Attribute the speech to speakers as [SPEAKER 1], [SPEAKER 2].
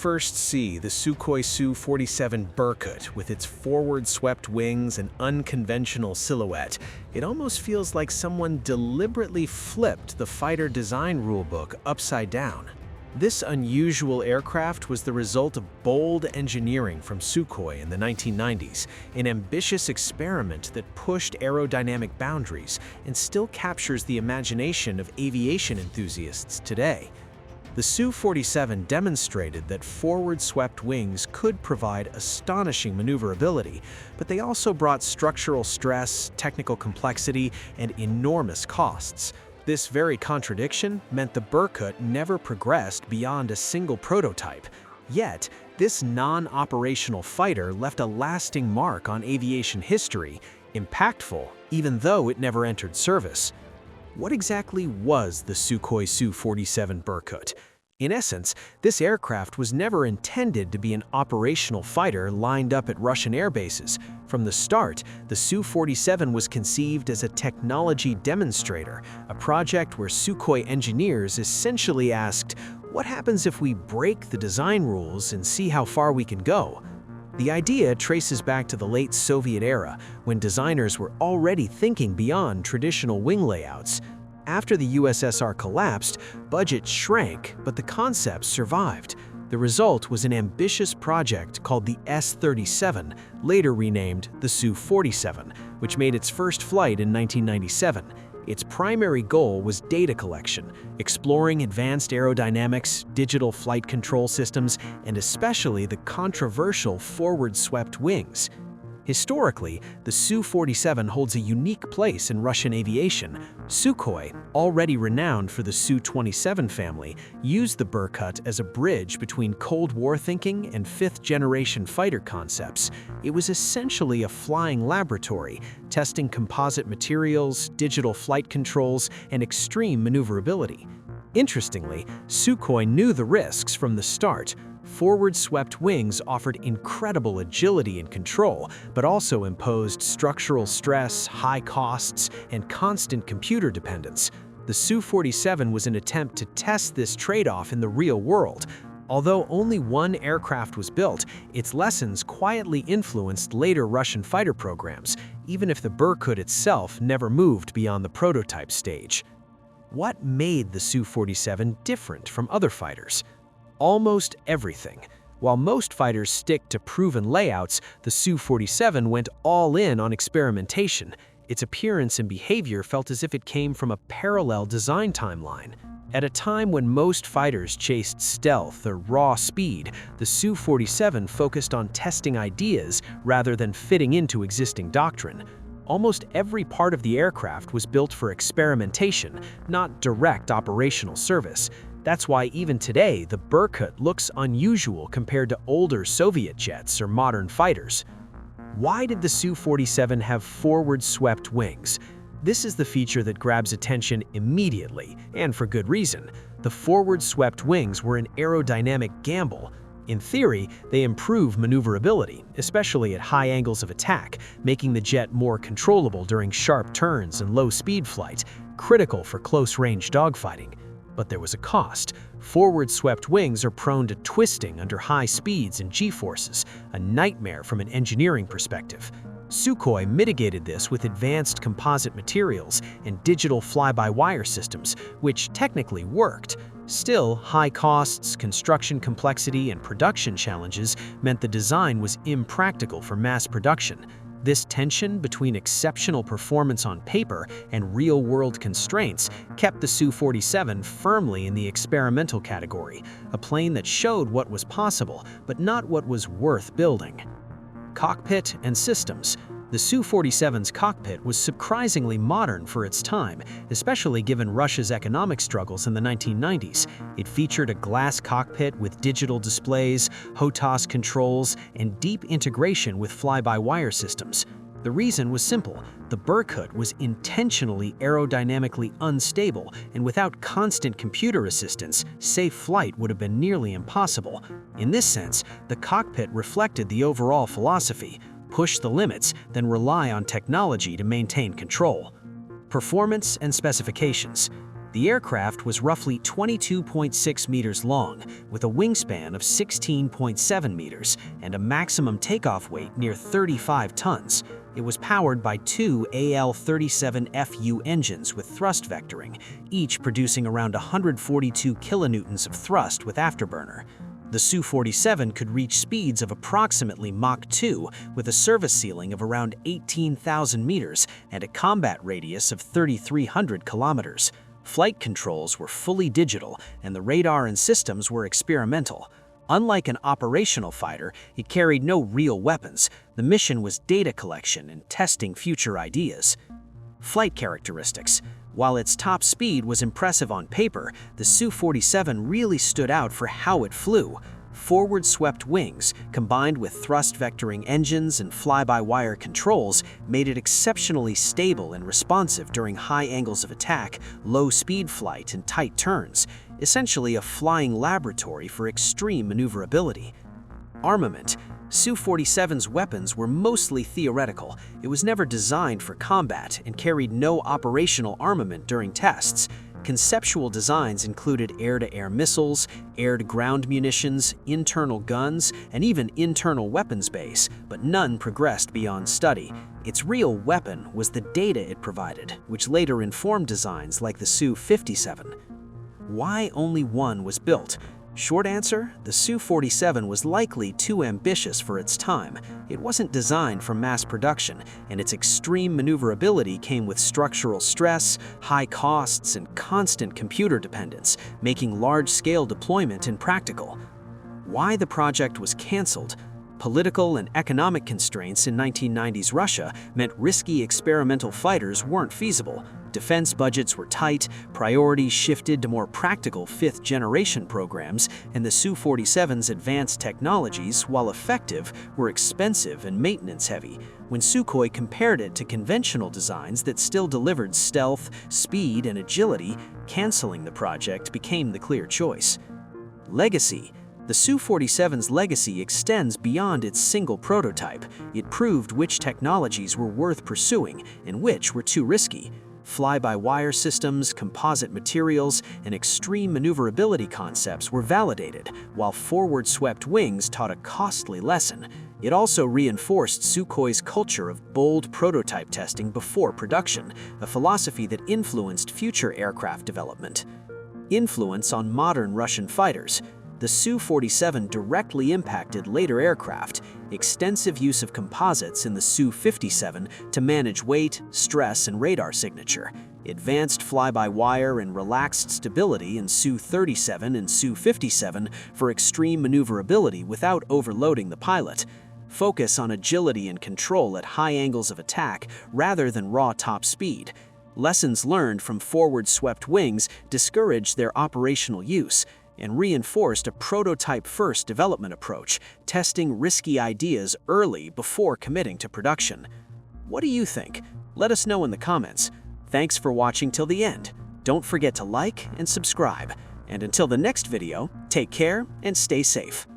[SPEAKER 1] first see the Sukhoi Su-47 Berkut with its forward-swept wings and unconventional silhouette, it almost feels like someone deliberately flipped the fighter design rulebook upside down. This unusual aircraft was the result of bold engineering from Sukhoi in the 1990s, an ambitious experiment that pushed aerodynamic boundaries and still captures the imagination of aviation enthusiasts today. The Su-47 demonstrated that forward-swept wings could provide astonishing maneuverability, but they also brought structural stress, technical complexity, and enormous costs. This very contradiction meant the Berkut never progressed beyond a single prototype. Yet, this non-operational fighter left a lasting mark on aviation history, impactful even though it never entered service. What exactly was the Sukhoi Su-47 Berkut? In essence, this aircraft was never intended to be an operational fighter lined up at Russian air bases. From the start, the Su-47 was conceived as a technology demonstrator, a project where Sukhoi engineers essentially asked, what happens if we break the design rules and see how far we can go? The idea traces back to the late Soviet era, when designers were already thinking beyond traditional wing layouts. After the USSR collapsed, budgets shrank, but the concepts survived. The result was an ambitious project called the S-37, later renamed the Su-47, which made its first flight in 1997. Its primary goal was data collection, exploring advanced aerodynamics, digital flight control systems, and especially the controversial forward-swept wings. Historically, the Su-47 holds a unique place in Russian aviation. Sukhoi, already renowned for the Su-27 family, used the Berkut as a bridge between Cold War thinking and fifth-generation fighter concepts. It was essentially a flying laboratory, testing composite materials, digital flight controls, and extreme maneuverability. Interestingly, Sukhoi knew the risks from the start. Forward-swept wings offered incredible agility and control, but also imposed structural stress, high costs, and constant computer dependence. The Su-47 was an attempt to test this trade-off in the real world. Although only one aircraft was built, its lessons quietly influenced later Russian fighter programs, even if the Berkut itself never moved beyond the prototype stage. What made the Su-47 different from other fighters? Almost everything. While most fighters stick to proven layouts, the Su-47 went all in on experimentation. Its appearance and behavior felt as if it came from a parallel design timeline. At a time when most fighters chased stealth or raw speed, the Su-47 focused on testing ideas rather than fitting into existing doctrine. Almost every part of the aircraft was built for experimentation, not direct operational service. That's why even today, the Berkut looks unusual compared to older Soviet jets or modern fighters. Why did the Su-47 have forward-swept wings? This is the feature that grabs attention immediately, and for good reason. The forward-swept wings were an aerodynamic gamble. In theory, they improve maneuverability, especially at high angles of attack, making the jet more controllable during sharp turns and low-speed flight, critical for close-range dogfighting. But there was a cost. Forward-swept wings are prone to twisting under high speeds and G-forces, a nightmare from an engineering perspective. Sukhoi mitigated this with advanced composite materials and digital fly-by-wire systems, which technically worked. Still, high costs, construction complexity, and production challenges meant the design was impractical for mass production. This tension between exceptional performance on paper and real-world constraints kept the Su-47 firmly in the experimental category, a plane that showed what was possible, but not what was worth building. Cockpit and systems. The Su-47's cockpit was surprisingly modern for its time, especially given Russia's economic struggles in the 1990s. It featured a glass cockpit with digital displays, HOTAS controls, and deep integration with fly-by-wire systems. The reason was simple. The Berkut was intentionally aerodynamically unstable, and without constant computer assistance, safe flight would have been nearly impossible. In this sense, the cockpit reflected the overall philosophy: push the limits, then rely on technology to maintain control. Performance and specifications.
[SPEAKER 2] The aircraft was roughly 22.6 meters long, with a wingspan of 16.7 meters and a maximum takeoff weight near 35 tons. It was powered by two AL-37FU engines with thrust vectoring, each producing around 142 kilonewtons of thrust with afterburner. The Su-47 could reach speeds of approximately Mach 2 with a service ceiling of around 18,000 meters and a combat radius of 3,300 kilometers. Flight controls were fully digital, and the radar and systems were experimental. Unlike an operational fighter, it carried no real weapons. The mission was data collection and testing future ideas. Flight characteristics. While its top speed was impressive on paper, the Su-47 really stood out for how it flew. Forward-swept wings, combined with thrust-vectoring engines and fly-by-wire controls, made it exceptionally stable and responsive during high angles of attack, low-speed flight, and tight turns, essentially a flying laboratory for extreme maneuverability. Armament. Su-47's weapons were mostly theoretical. It was never designed for combat and carried no operational armament during tests. Conceptual designs included air-to-air missiles, air-to-ground munitions, internal guns, and even internal weapons base, but none progressed beyond study. Its real weapon was the data it provided, which later informed designs like the Su-57. Why only one was built? Short answer, the Su-47 was likely too ambitious for its time. It wasn't designed for mass production, and its extreme maneuverability came with structural stress, high costs, and constant computer dependence, making large-scale deployment impractical. Why the project was canceled? Political and economic constraints in 1990s Russia meant risky experimental fighters weren't feasible. Defense budgets were tight, priorities shifted to more practical fifth-generation programs, and the Su-47's advanced technologies, while effective, were expensive and maintenance-heavy. When Sukhoi compared it to conventional designs that still delivered stealth, speed, and agility, canceling the project became the clear choice. Legacy. The Su-47's legacy extends beyond its single prototype. It proved which technologies were worth pursuing and which were too risky. Fly-by-wire systems, composite materials, and extreme maneuverability concepts were validated, while forward-swept wings taught a costly lesson. It also reinforced Sukhoi's culture of bold prototype testing before production, a philosophy that influenced future aircraft development. Influence on modern Russian fighters. The Su-47 directly impacted later aircraft. Extensive use of composites in the Su-57 to manage weight, stress, and radar signature. Advanced fly-by-wire and relaxed stability in Su-37 and Su-57 for extreme maneuverability without overloading the pilot. Focus on agility and control at high angles of attack rather than raw top speed. Lessons learned from forward-swept wings discouraged their operational use and reinforced a prototype-first development approach, testing risky ideas early before committing to production. What do you think? Let us know in the comments. Thanks for watching till the end. Don't forget to like and subscribe. And until the next video, take care and stay safe.